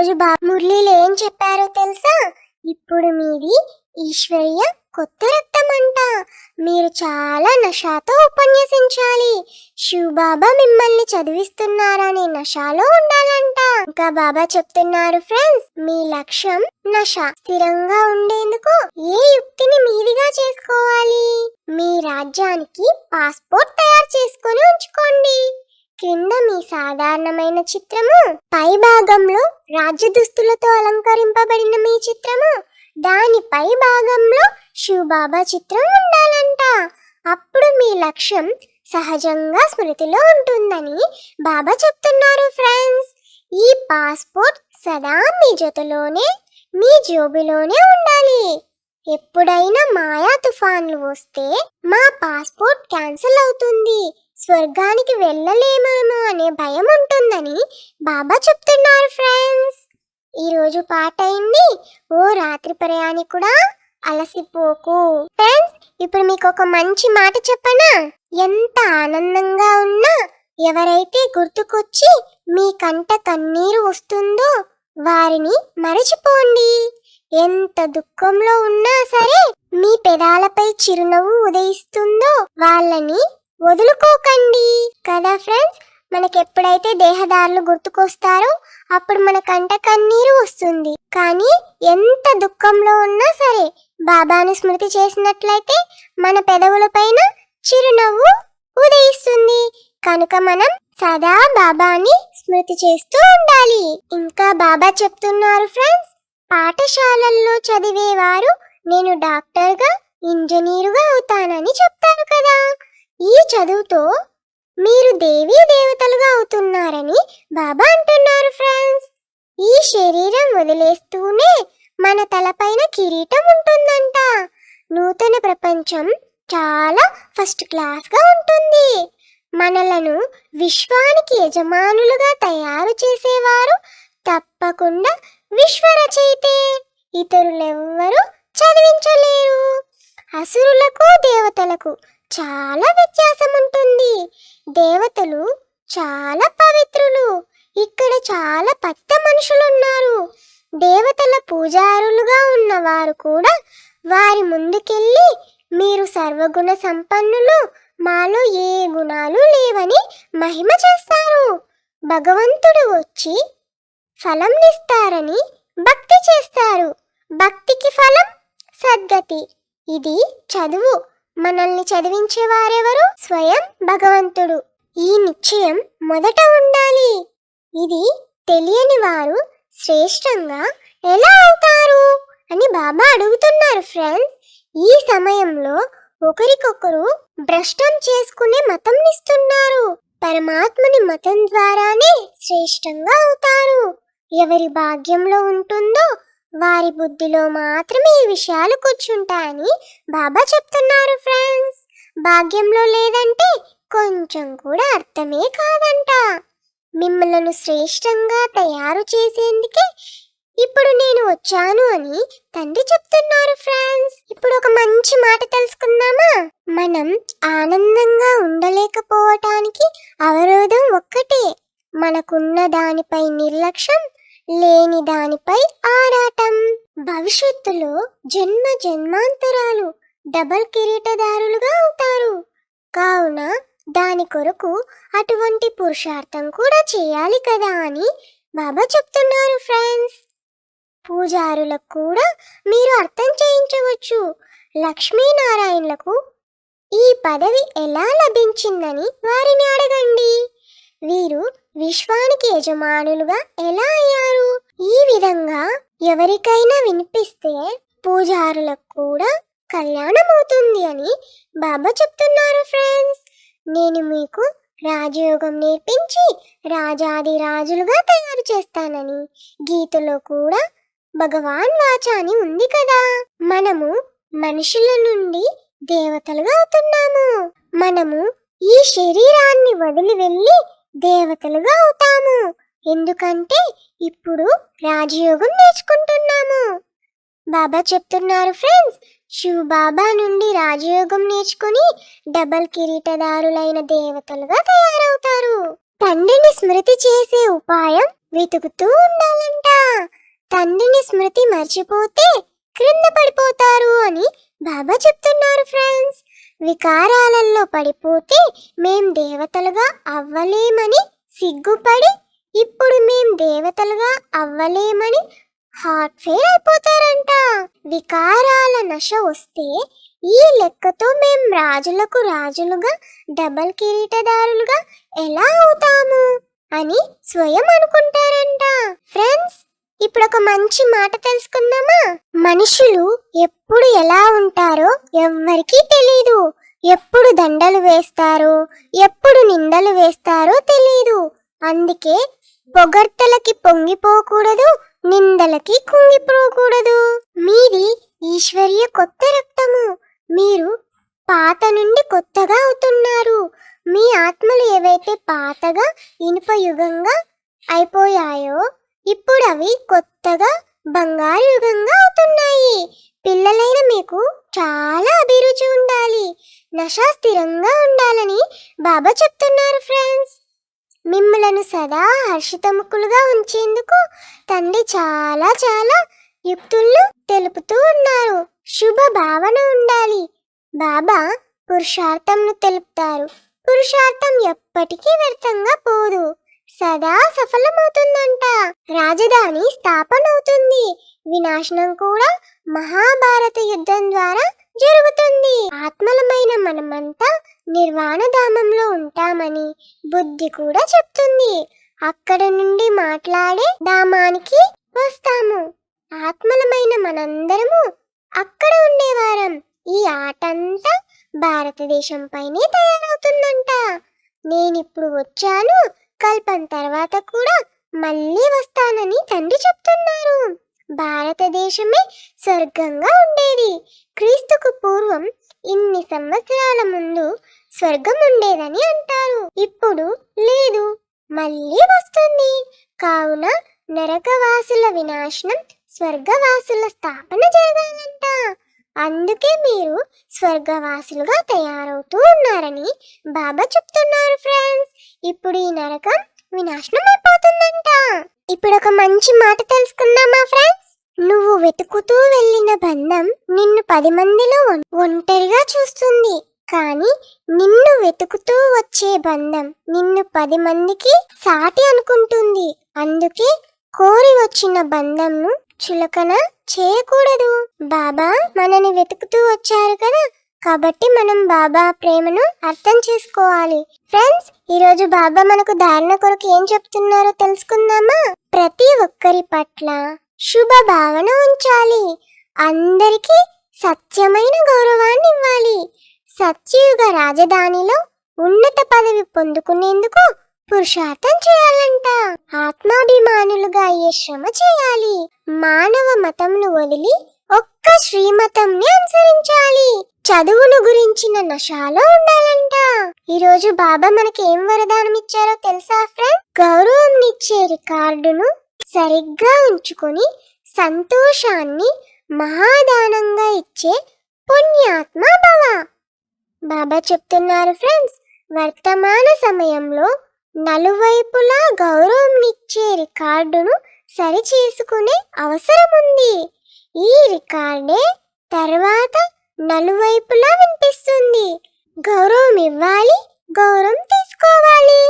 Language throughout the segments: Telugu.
రోజు మురళిలో ఏం చెప్పారో తెలుసా? ఇప్పుడు మీది ఈశ్వర్య కొత్త రక్తం అంట. మీరు చాలా నషాతో ఉపన్యసించాలి. శివ్ బాబా మిమ్మల్ని చదివిస్తున్నారనే నషాలో ఉండాలంట. ఇంకా బాబా చెప్తున్నారు ఫ్రెండ్స్, మీ లక్ష్యం నష. స్థిరంగా ఉండేందుకు ఏ యుక్తిని మీదిగా చేసుకోవాలి? మీ రాజ్యానికి పాస్పోర్ట్ తయారు చేసుకొని ఉంచుకోండి. క్రింద మీ సాధారణమైన చిత్రము, పై భాగంలో రాజ్య దుస్తులతో అలంకరింపబడిన మీ చిత్రము, దాని పై భాగంలో శివబాబా చిత్రం ఉండాలంట. అప్పుడు మీ లక్ష్యం సహజంగా స్మృతిలో ఉంటుందని బాబా చెప్తున్నారు ఫ్రెండ్స్. ఈ పాస్పోర్ట్ సదా మీ జతలోనే, మీ జోబులోనే ఉండాలి. ఎప్పుడైనా మాయా తుఫాన్లు వస్తే మా పాస్పోర్ట్ క్యాన్సిల్ అవుతుంది, స్వర్గానికి వెళ్ళలేమేమో అనే భయం ఉంటుందని బాబా చెప్తున్నారు ఫ్రెండ్స్. ఈరోజు పాట అయింది. ఓ రాత్రి ప్రయాణికుడా అలసిపోకు. ఫ్రెండ్స్, ఇప్పుడు మీకు ఒక మంచి మాట చెప్పనా? ఎంత ఆనందంగా ఉన్నా ఎవరైతే గుర్తుకొచ్చి మీ కంట కన్నీరు వస్తుందో వారిని మరచిపోండి. ఎంత దుఃఖంలో ఉన్నా సరే మీ పెదాలపై చిరునవ్వు ఉదయిస్తుందో వాళ్ళని వదులుకోకండి కదా ఫ్రెండ్స్. మనకెప్పుడైతే దేహదారులు గుర్తుకొస్తారో అప్పుడు మన కంట కన్నీరు వస్తుంది. కానీ ఎంత దుఃఖంలో ఉన్నా సరే బాబాను స్మృతి చేసినట్లయితే మన పెదవుల పైన చిరునవ్వు ఉదయిస్తుంది. కనుక మనం సదా బాబాని స్మృతి చేస్తూ ఉండాలి. ఇంకా బాబా చెప్తున్నారు ఫ్రెండ్స్, పాఠశాలల్లో చదివేవారు నేను డాక్టర్గా, ఇంజనీరుగా అవుతానని చెప్తారు కదా. ఈ చదువుతో మీరు దేవీ దేవతలుగా అవుతున్నారని బాబా అంటున్నారు ఫ్రెండ్స్. ఈ శరీరం వదిలేస్తూనే మన తలపైన కిరీటం ఉంటుందంట. నూతన ప్రపంచం చాలా ఫస్ట్ క్లాస్గా ఉంటుంది. మనలను విశ్వానికి యజమానులుగా తయారు చేసేవారు తప్పకుండా విశ్వరచయితే. ఇతరులెవ్వరూ చదివించలేరు. అసురులకు దేవతలకు చాలా వ్యత్యాసం ఉంటుంది. దేవతలు చాలా పవిత్రులు. ఇక్కడ చాలా పెద్ద మనుషులు ఉన్నారు. దేవతల పూజారులుగా ఉన్నవారు కూడా వారి ముందుకెళ్ళి మీరు సర్వగుణ సంపన్నులు, మాలో ఏ గుణాలు లేవని మహిమ చేస్తారు. భగవంతుడు వచ్చి ఫలం ఇస్తారని భక్తి చేస్తారు. భక్తికి ఫలం సద్గతి. ఇది చదువు. మనల్ని చదివించేవారెవరు? స్వయం భగవంతుడు. ఈ నిశ్చయం మొదట ఉండాలి. ఇది తెలియని వారు శ్రేష్టంగా ఎలా అవుతారు అని బాబా అడుగుతున్నారు ఫ్రెండ్స్. ఈ సమయంలో ఒకరికొకరు భ్రష్టం చేసుకునే మతం ఇస్తున్నారు. పరమాత్మని మతం ద్వారానే శ్రేష్టంగా అవుతారు. ఎవరి భాగ్యంలో ఉంటుందో వారి బుద్ధిలో మాత్రమే ఈ విషయాలు కూర్చుంటాయని బాబా చెప్తున్నారు ఫ్రెండ్స్. భాగ్యంలో లేదంటే కొంచెం కూడా అర్థమే కాదంట. మిమ్మల్ని శ్రేష్టంగా తయారు చేసేందుకే ఇప్పుడు నేను వచ్చాను అని తండ్రి చెప్తున్నారు ఫ్రెండ్స్. ఇప్పుడు ఒక మంచి మాట తెలుసుకుందామా? మనం ఆనందంగా ఉండలేకపోవటానికి అవరోధం ఒక్కటే. మనకున్న దానిపై నిర్లక్ష్యం, లేని దానిపై ఆరాటం. భవిష్యత్తులో జన్మ జన్మాంతరాలు డబల్ కిరీటదారులుగా అవుతారు. కావున దాని కొరకు అటువంటి పురుషార్థం కూడా చేయాలి కదా అని బాబా చెప్తున్నారు ఫ్రెండ్స్. పూజారులకు కూడా మీరు అర్థం చేయించవచ్చు. లక్ష్మీనారాయణలకు ఈ పదవి ఎలా లభించిందని వారిని అడగండి. వీరు విశ్వానికి యజమానులుగా ఎలా అయ్యారు? ఈ విధంగా ఎవరికైనా వినిపిస్తే పూజారులకు కూడా కళ్యాణం అవుతుంది అని బాబా చెప్తున్నారు ఫ్రెండ్స్. నేను మీకు రాజయోగం నేర్పించి రాజాది రాజులుగా తయారు చేస్తానని గీతలో కూడా భగవాన్ వాచ అని ఉంది కదా. మనము మనుషుల నుండి దేవతలుగా అవుతున్నాము. మనము ఈ శరీరాన్ని వదిలి వెళ్ళి దేవతలుగా అవుతాము. ఎందుకంటే ఇప్పుడు రాజయోగం నేర్చుకుంటున్నాము. బాబా చెప్తున్నారు ఫ్రెండ్స్, శివ్ బాబా నుండి రాజయోగం నేర్చుకుని డబల్ కిరీటదారులైన దేవతలుగా తయారవుతారు. తండ్రిని స్మృతి చేసే ఉపాయం వెతుకుతూ ఉండాలంట. తండ్రిని స్మృతి మర్చిపోతే క్రింద పడిపోతారు అని బాబా చెప్తున్నారు ఫ్రెండ్స్. వికారాలలో పడిపోతే మేం దేవతలుగా అవ్వలేమని సిగ్గుపడి ఇప్పుడు మేం దేవతలుగా అవ్వలేమని హార్ట్ ఫెయిల్ అయిపోతారంట. వికారాల నశ వస్తే ఈ లెక్కతో మేం రాజులకు రాజులుగా డబల్ కిరీటదారులుగా ఎలా అవుతాము అని స్వయం అనుకుంటారంట. ఫ్రెండ్స్, ఇప్పుడు ఒక మంచి మాట తెలుసుకుందామా? మనుషులు ఎప్పుడు ఎలా ఉంటారో ఎవ్వరికీ తెలీదు. ఎప్పుడు దండలు వేస్తారో ఎప్పుడు నిందలు వేస్తారో తెలీదు. అందుకే పొగడ్తలకి పొంగిపోకూడదు, నిందలకి కుంగిపోకూడదు. మీది ఈశ్వర్య కొత్త రక్తము. మీరు పాత నుండి కొత్తగా అవుతున్నారు. మీ ఆత్మలు ఏవైతే పాతగా ఇనుప యుగంగా అయిపోయాయో ఇప్పుడు అవి కొత్తగా బంగారు యుగంగా అవుతున్నాయి. పిల్లలైన మీకు చాలా అభిరుచి ఉండాలి, నశ స్థిరంగా ఉండాలని బాబా చెప్తున్నారు ఫ్రెండ్స్. మిమ్మలను సదా హర్షితముకులుగా ఉంచేందుకు తండ్రి చాలా చాలా యుక్తులను తెలుపుతూ ఉన్నారు. శుభ భావన ఉండాలి. బాబా పురుషార్థంను తెలుపుతారు. పురుషార్థం ఎప్పటికీ వ్యర్థంగా పోదు, సదా సఫలమవుతుందంట. రాజధాని స్థాపన అవుతుంది. వినాశనం కూడా మహాభారత యుద్ధం ద్వారా జరుగుతుంది. ఆత్మలమైన మనమంతా నిర్వాణధామంలో ఉంటామని బుద్ధి కూడా చెప్తుంది. అక్కడ నుండి మాట్లాడే ధామానికి వస్తాము. ఆత్మలమైన మనందరము అక్కడ ఉండేవారం. ఈ ఆటంతా భారతదేశం పైనే తయారవుతుందంట. నేనిప్పుడు వచ్చాను, కల్పం తర్వాత కూడా మళ్ళీ వస్తానని తండ్రి చెప్తున్నారు. భారతదేశమే స్వర్గంగా ఉండేది. క్రీస్తుకు పూర్వం ఇన్ని సంవత్సరాల ముందు స్వర్గం ఉండేదని అంటారు. ఇప్పుడు లేదు, మళ్ళీ వస్తుంది. కావున నరకవాసుల వినాశనం, స్వర్గవాసుల స్థాపన జరగాలంట. అందుకే మీరు స్వర్గవాసులుగా తయారవుతూ ఉన్నారని బాబా చెప్తున్నారు ఫ్రెండ్స్. ఇప్పుడు ఈ నరకం వినాశనం అయిపోతుందంట. ఇప్పుడు ఒక మంచి మాట తెలుసుకుందామా ఫ్రెండ్స్? నువ్వు వెతుకుతూ వెళ్ళిన బంధం నిన్ను 10 మందిలో ఒంటరిగా చూస్తుంది. కానీ నిన్ను వెతుకుతూ వచ్చే బంధం నిన్ను 10 మందికి సాటి అనుకుంటుంది. అందుకే కోరి వచ్చిన బంధంను చులకన చేయకూడదు. బాబా మనని వెతుకుతూ వచ్చారు కదా, కాబట్టి మనం బాబా ప్రేమను అర్థం చేసుకోవాలి. ఫ్రెండ్స్, ఈరోజు బాబా మనకు ధారణ కొరకు ఏం చెప్తున్నారో తెలుసుకుందామా? ప్రతి ఒక్కరి పట్ల శుభ భావన ఉంచాలి. అందరికీ సత్యమైన గౌరవాన్ని ఇవ్వాలి. సత్యయుగ రాజధానిలో ఉన్నత పదవి పొందుకునేందుకు పురుషార్థం చేయాలంట. ఆత్మాభిమానులుగా అయ్యే శ్రమ చేయాలి. మానవ మతంను వదిలి ఒక్క శ్రీమతంని అనుసరించాలి. చదువును గురించిన నశాలో ఉండాలంట. ఈరోజు బాబా మనకి ఏం వరదానం ఇచ్చారో తెలుసా ఫ్రెండ్? గౌరవంనిచ్చే రికార్డును సరిగ్గా ఉంచుకొని సంతోషాన్ని మహాదానంగా ఇచ్చే పుణ్యాత్మ భవ. బాబా చెప్తున్నారు ఫ్రెండ్స్, వర్తమాన సమయంలో నలువైపులా గౌరవంనిచ్చే రికార్డును సరి చేసుకునే అవసరం ఉంది. ఈ రికార్డే తర్వాత నలువైపులా వినిపిస్తుంది. గౌరవం ఇవ్వాలి, గౌరవం తీసుకోవాలి.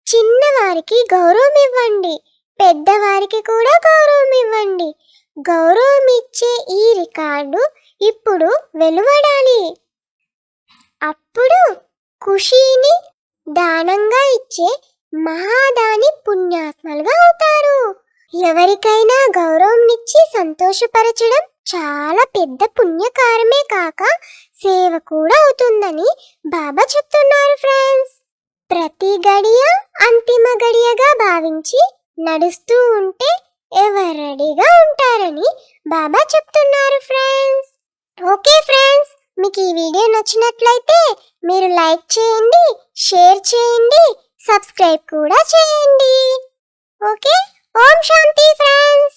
చిన్నవారికి గౌరవం ఇవ్వండి, పెద్దవారికి కూడా గౌరవం ఇవ్వండి. గౌరవం ఇచ్చే ఈ రికార్డు ఇప్పుడు వెలువడాలి. అప్పుడు ఖుషీని దానంగా ఇచ్చే మహాదాని పుణ్యాత్మలుగా అవుతారు. ఎవరికైనా గౌరవంనిచ్చి సంతోషపరచడం చాలా పెద్ద పుణ్యకారమే కాక సేవ కూడా అవుతుందని బాబా చెప్తున్నారు ఫ్రెండ్స్. ప్రతి గడియ అంతిమ గడియగా భావించి నడుస్తూ ఉంటే ఎవరు రెడీగా ఉంటారని బాబా చెప్తున్నారు ఫ్రెండ్స్. ఓకే ఫ్రెండ్స్, మీకు ఈ వీడియో నచ్చినట్లయితే మీరు లైక్ చేయండి, షేర్ చేయండి, సబ్స్క్రైబ్ కూడా చేయండి. ఓకే, ఓం శాంతి ఫ్రెండ్స్.